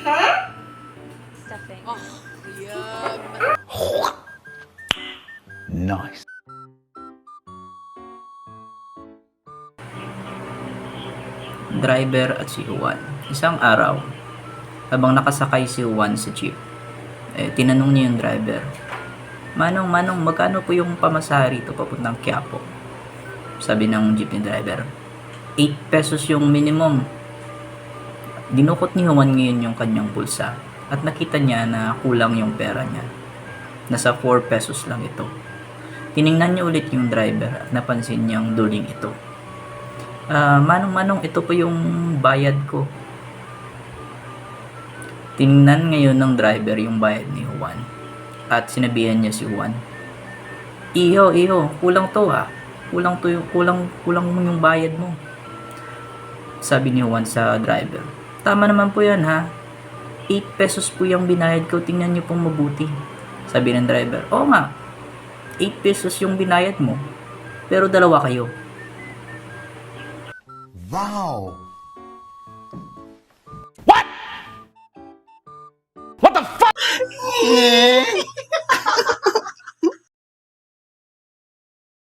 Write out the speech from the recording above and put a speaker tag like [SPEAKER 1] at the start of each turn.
[SPEAKER 1] Stuffing.
[SPEAKER 2] Nice.
[SPEAKER 3] Driver at si Juan. Isang araw, habang nakasakay si Juan sa jeep, tinanong niya yung driver, Manong, magkano po yung pamasahe rito papuntang Quiapo? Sabi ng jeep ni driver, 8 pesos yung minimum. Dinukot ni Juan ngayon yung kanyang bulsa at nakita niya na kulang yung pera niya. Nasa 4 pesos lang ito. Tiningnan niya ulit yung driver at napansin niyang duling ito. Manong, ito po yung bayad ko. Tiningnan ngayon ng driver yung bayad ni Juan at sinabihan niya si Juan, Iho, kulang to ha. Kulang mo yung bayad mo. Sabi ni Juan sa driver, tama naman po yan ha. 8 pesos po yung binayad ko, tingnan niyo pong mabuti. Sabi ng driver, oo nga, 8 pesos yung binayad mo, pero dalawa kayo.
[SPEAKER 2] Wow.